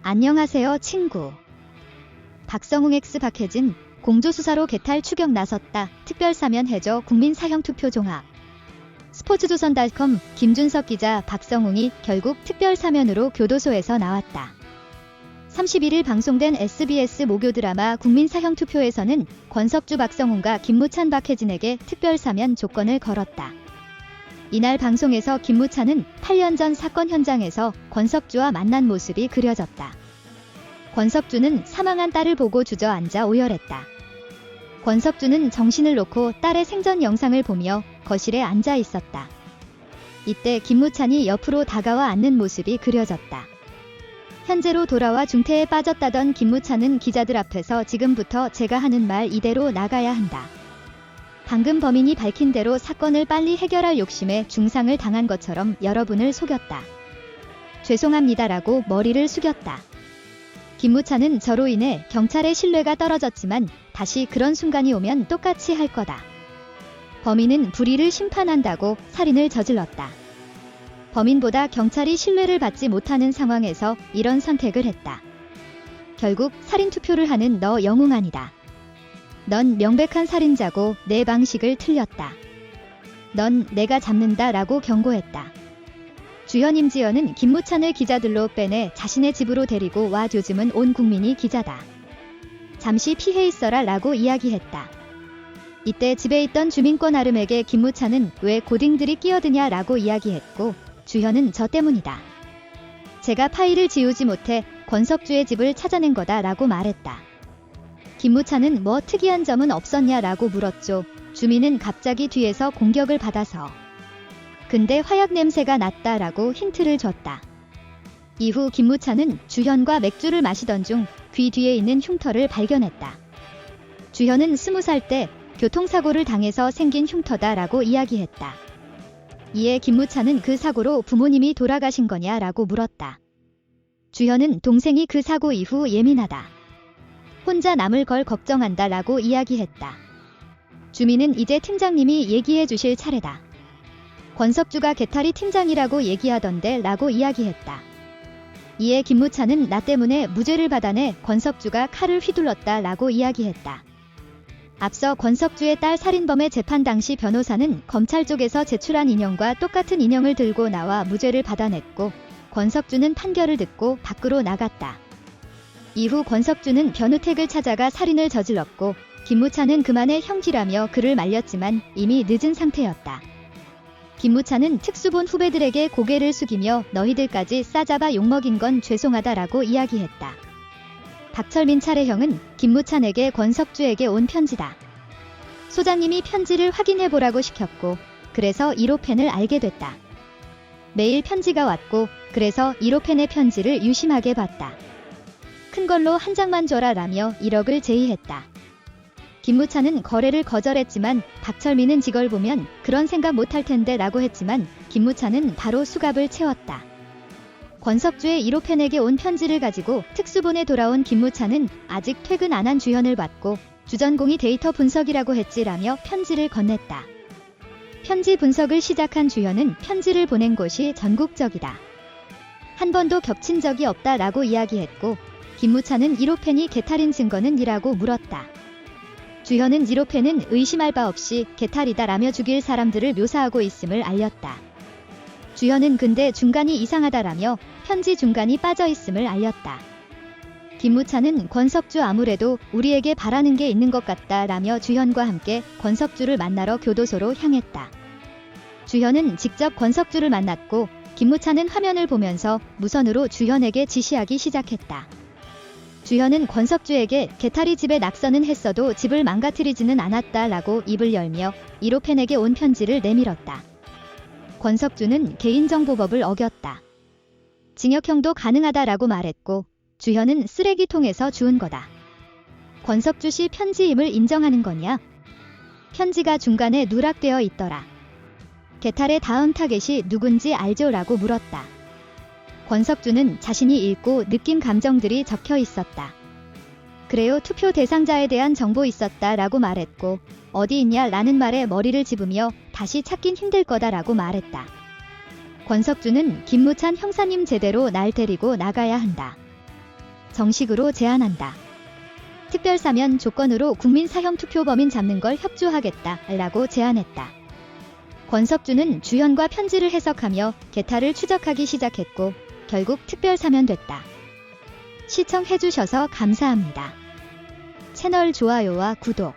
안녕하세요 친구. 박성웅 x 박혜진 공조수사로 개탈 추격 나섰다. 특별사면 해줘 국민 사형투표 종합. 스포츠조선.com 김준석 기자 박성웅이 결국 특별사면으로 교도소에서 나왔다. 31일 방송된 SBS 목요 드라마 국민 사형투표에서는 권석주 박성웅과 김무찬 박혜진에게 특별사면 조건을 걸었다. 이날 방송에서 김무찬은 8년 전 사건 현장에서 권석주와 만난 모습이 그려졌다. 권석주는 사망한 딸을 보고 주저앉아 오열했다. 권석주는 정신을 놓고 딸의 생전 영상을 보며 거실에 앉아 있었다. 이때 김무찬이 옆으로 다가와 앉는 모습이 그려졌다. 현재로 돌아와 중태에 빠졌다던 김무찬은 기자들 앞에서 지금부터 제가 하는 말 이대로 나가야 한다. 방금 범인이 밝힌 대로 사건을 빨리 해결할 욕심에 중상을 당한 것처럼 여러분을 속였다. 죄송합니다라고 머리를 숙였다. 김무찬은 저로 인해 경찰의 신뢰가 떨어졌지만 다시 그런 순간이 오면 똑같이 할 거다. 범인은 불의를 심판한다고 살인을 저질렀다. 범인보다 경찰이 신뢰를 받지 못하는 상황에서 이런 선택을 했다. 결국 살인투표를 하는 너 영웅 아니다. 넌 명백한 살인자고 내 방식을 틀렸다. 넌 내가 잡는다 라고 경고했다. 주현 임지연은 김무찬을 기자들로 빼내 자신의 집으로 데리고 와 요즘은 온 국민이 기자다. 잠시 피해 있어라 라고 이야기했다. 이때 집에 있던 주민권 아름에게 김무찬은 왜 고딩들이 끼어드냐 라고 이야기했고 주현은 저 때문이다. 제가 파일을 지우지 못해 권석주의 집을 찾아낸 거다 라고 말했다. 김무찬은 뭐 특이한 점은 없었냐 라고 물었죠. 주민은 갑자기 뒤에서 공격을 받아서. 근데 화약 냄새가 났다 라고 힌트를 줬다. 이후 김무찬은 주현과 맥주를 마시던 중 귀 뒤에 있는 흉터를 발견했다. 주현은 20살 때 교통사고를 당해서 생긴 흉터다 라고 이야기했다. 이에 김무찬은 그 사고로 부모님이 돌아가신 거냐 라고 물었다. 주현은 동생이 그 사고 이후 예민하다. 혼자 남을 걸 걱정한다 라고 이야기했다. 주민은 이제 팀장님이 얘기해 주실 차례다. 권석주가 개탈이 팀장이라고 얘기하던데 라고 이야기했다. 이에 김무찬은 나 때문에 무죄를 받아내 권석주가 칼을 휘둘렀다 라고 이야기했다. 앞서 권석주의 딸 살인범의 재판 당시 변호사는 검찰 쪽에서 제출한 인형과 똑같은 인형을 들고 나와 무죄를 받아냈고 권석주는 판결을 듣고 밖으로 나갔다. 이후 권석주는 변우택을 찾아가 살인을 저질렀고 김무찬은 그만의 형기라며 그를 말렸지만 이미 늦은 상태였다. 김무찬은 특수본 후배들에게 고개를 숙이며 너희들까지 싸잡아 욕먹인 건 죄송하다라고 이야기했다. 박철민 차례형은 김무찬에게 권석주에게 온 편지다. 소장님이 편지를 확인해보라고 시켰고 그래서 1호펜을 알게 됐다. 매일 편지가 왔고 그래서 1호펜의 편지를 유심하게 봤다. 큰 걸로 한 장만 줘라 라며 1억을 제의했다. 김무찬은 거래를 거절했지만 박철민은 이걸 보면 그런 생각 못할 텐데 라고 했지만 김무찬은 바로 수갑을 채웠다. 권석주의 1호펜에게 온 편지를 가지고 특수본에 돌아온 김무찬은 아직 퇴근 안 한 주현을 받고 주전공이 데이터 분석이라고 했지라며 편지를 건넸다. 편지 분석을 시작한 주현은 편지를 보낸 곳이 전국적이다. 한 번도 겹친 적이 없다 라고 이야기했고 김무찬은 1호펜이 개탈인 증거는 이라고 물었다. 주현은 1호펜은 의심할 바 없이 개탈이다 라며 죽일 사람들을 묘사하고 있음을 알렸다. 주현은 근데 중간이 이상하다라며 편지 중간이 빠져 있음을 알렸다. 김무찬은 권석주 아무래도 우리에게 바라는 게 있는 것 같다 라며 주현과 함께 권석주를 만나러 교도소로 향했다. 주현은 직접 권석주를 만났고 김무찬은 화면을 보면서 무선으로 주현에게 지시하기 시작했다. 주현은 권석주에게 개탈이 집에 낙서는 했어도 집을 망가뜨리지는 않았다 라고 입을 열며 1호펜에게 온 편지를 내밀었다. 권석주는 개인정보법을 어겼다. 징역형도 가능하다라고 말했고 주현은 쓰레기통에서 주운 거다. 권석주 씨 편지임을 인정하는 거냐? 편지가 중간에 누락되어 있더라. 개탈의 다음 타겟이 누군지 알죠? 라고 물었다. 권석주는 자신이 읽고 느낀 감정들이 적혀 있었다. 그래요, 투표 대상자에 대한 정보 있었다 라고 말했고 어디 있냐 라는 말에 머리를 집으며 다시 찾긴 힘들 거다 라고 말했다. 권석주는 김무찬 형사님 제대로 날 데리고 나가야 한다. 정식으로 제안한다. 특별사면 조건으로 국민 사형 투표 범인 잡는 걸 협조하겠다 라고 제안했다. 권석주는 주현과 편지를 해석하며 개탈을 추적하기 시작했고 결국 특별사면됐다. 시청해주셔서 감사합니다. 채널 좋아요와 구독